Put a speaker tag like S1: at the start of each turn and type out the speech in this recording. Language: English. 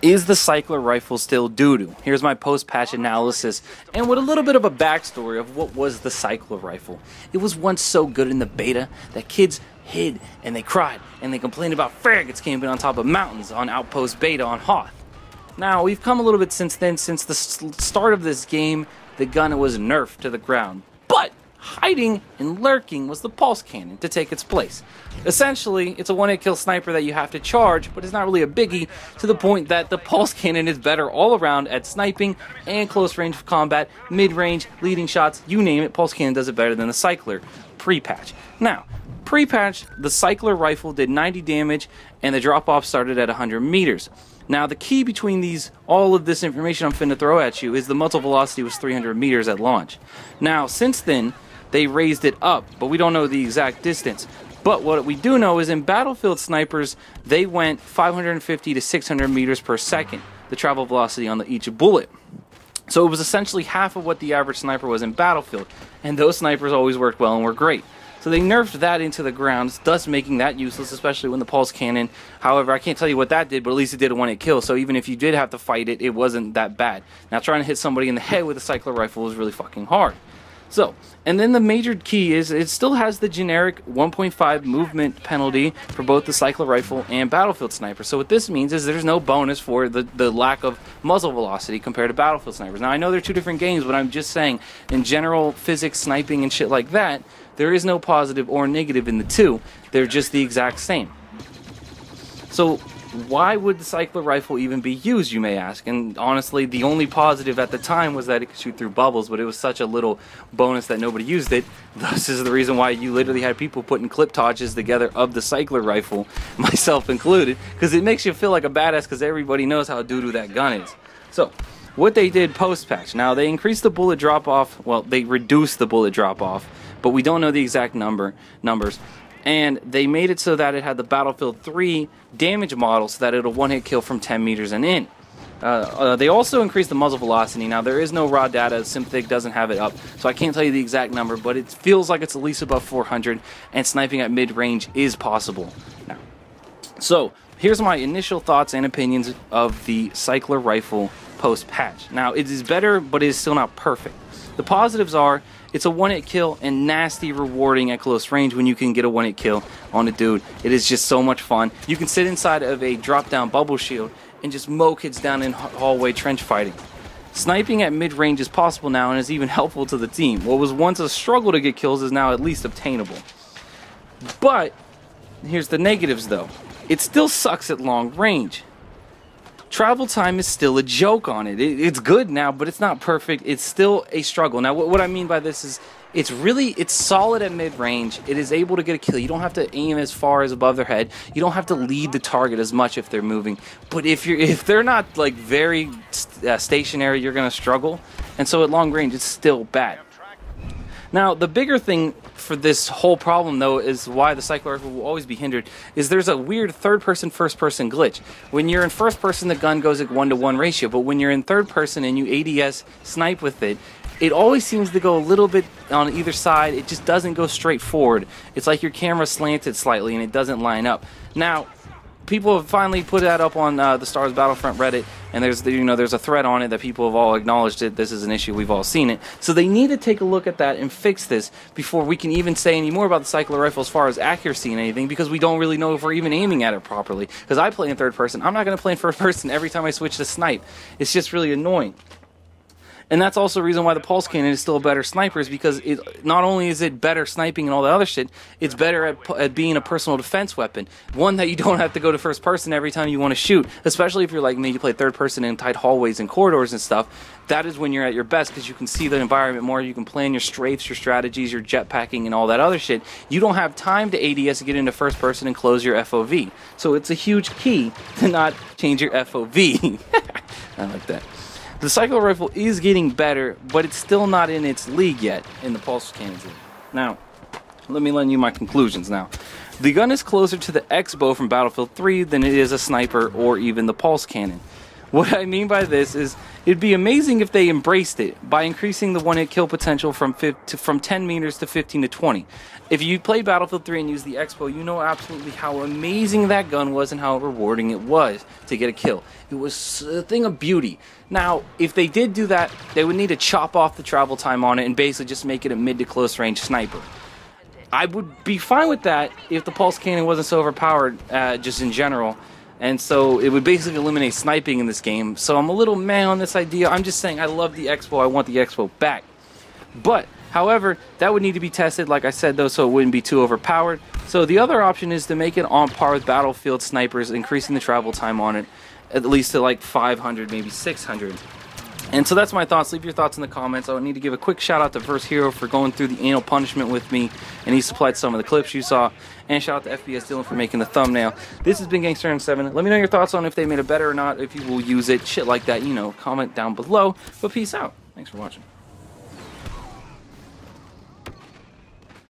S1: Is the cycler rifle still doo-doo? Here's my post-patch analysis, and with a little bit of a backstory of what was the cycler rifle. It was once so good in the beta that kids hid, and they cried, and they complained about faggots camping on top of mountains on Outpost Beta on Hoth. Now, we've come a little bit since then. Since the start of this game, the gun was nerfed to the ground. But hiding and lurking was the pulse cannon to take its place. Essentially, it's a one-hit kill sniper that you have to charge, but it's not really a biggie, to the point that the pulse cannon is better all around at sniping and close range combat, mid-range, leading shots, you name it. Pulse cannon does it better than the cycler pre-patch. Now, pre-patch, the cycler rifle did 90 damage and the drop-off started at 100 meters. Now, the key between all of this information I'm finna throw at you is the muzzle velocity was 300 meters at launch. Now, since then, they raised it up, but we don't know the exact distance. But what we do know is in Battlefield snipers, they went 550 to 600 meters per second, the travel velocity on each bullet. So it was essentially half of what the average sniper was in Battlefield, and those snipers always worked well and were great. So they nerfed that into the ground, thus making that useless, especially when the pulse cannon. However, I can't tell you what that did, but at least it did a one-hit kill. So even if you did have to fight it, it wasn't that bad. Now, trying to hit somebody in the head with a cycler rifle is really fucking hard. So, and then the major key is it still has the generic 1.5 movement penalty for both the cycler rifle and Battlefield sniper. So what this means is there's no bonus for the lack of muzzle velocity compared to Battlefield snipers. Now, I know they're two different games, but I'm just saying, in general physics, sniping, and shit like that, there is no positive or negative in the two. They're just the exact same. So why would the cycler rifle even be used, you may ask? And honestly, the only positive at the time was that it could shoot through bubbles, but it was such a little bonus that nobody used it. Thus is the reason why you literally had people putting clip touches together of the cycler rifle, myself included, because it makes you feel like a badass because everybody knows how doo-doo that gun is. So, what they did post-patch. Now, they increased the bullet drop-off. Well, they reduced the bullet drop-off, but we don't know the exact numbers. And they made it so that it had the Battlefield 3 damage model so that it'll one-hit kill from 10 meters and in. They also increased the muzzle velocity. Now, there is no raw data. SimThig doesn't have it up, so I can't tell you the exact number, but it feels like it's at least above 400, and sniping at mid-range is possible. Now, so, here's my initial thoughts and opinions of the cycler rifle post-patch. Now, it is better, but it is still not perfect. The positives are, it's a one-hit kill and nasty rewarding at close range when you can get a one-hit kill on a dude. It is just so much fun. You can sit inside of a drop-down bubble shield and just mow kids down in hallway trench fighting. Sniping at mid-range is possible now and is even helpful to the team. What was once a struggle to get kills is now at least obtainable. But, here's the negatives though. It still sucks at long range. Travel time is still a joke on it. It's good now, but it's not perfect. It's still a struggle. Now, what I mean by this is it's solid at mid-range. It is able to get a kill. You don't have to aim as far as above their head. You don't have to lead the target as much if they're moving. But if they're not like very stationary, you're going to struggle. And so at long range, it's still bad. Now, the bigger thing for this whole problem, though, is why the cycler rifle will always be hindered, is there's a weird third-person, first-person glitch. When you're in first-person, the gun goes at 1-to-1 ratio, but when you're in third-person and you ADS snipe with it, it always seems to go a little bit on either side. It just doesn't go straight forward. It's like your camera slanted slightly and it doesn't line up. Now, people have finally put that up on the Star Wars Battlefront Reddit, and there's a thread on it that people have all acknowledged it. This is an issue. We've all seen it. So they need to take a look at that and fix this before we can even say any more about the cycler rifle as far as accuracy and anything, because we don't really know if we're even aiming at it properly. Because I play in third person. I'm not going to play in first person every time I switch to snipe. It's just really annoying. And that's also the reason why the pulse cannon is still a better sniper, is because it not only is it better sniping and all that other shit, it's better at being a personal defense weapon. One that you don't have to go to first person every time you want to shoot, especially if you're like me, you play third person in tight hallways and corridors and stuff. That is when you're at your best, because you can see the environment more, you can plan your strafes, your strategies, your jetpacking, and all that other shit. You don't have time to ADS to get into first person and close your FOV. So it's a huge key to not change your FOV. I like that. The cycler rifle is getting better, but it's still not in its league yet in the pulse cannons league. Now, let me lend you my conclusions now. The gun is closer to the X-bow from Battlefield 3 than it is a sniper or even the pulse cannon. What I mean by this is it'd be amazing if they embraced it by increasing the one-hit kill potential from 10 meters to 15 to 20. If you play Battlefield 3 and use the Expo, you know absolutely how amazing that gun was and how rewarding it was to get a kill. It was a thing of beauty. Now, if they did do that, they would need to chop off the travel time on it and basically just make it a mid to close range sniper. I would be fine with that if the pulse cannon wasn't so overpowered just in general. And so it would basically eliminate sniping in this game. So I'm a little meh on this idea. I'm just saying I love the Expo. I want the Expo back. But, however, that would need to be tested, like I said, though, so it wouldn't be too overpowered. So the other option is to make it on par with Battlefield snipers, increasing the travel time on it, at least to like 500, maybe 600. And so that's my thoughts. Leave your thoughts in the comments. I would need to give a quick shout out to Verse Hero for going through the anal punishment with me, and he supplied some of the clips you saw. And shout out to FPS Dylan for making the thumbnail. This has been Gangster M7. Let me know your thoughts on if they made it better or not, if you will use it, shit like that, you know, comment down below. But peace out. Thanks for watching.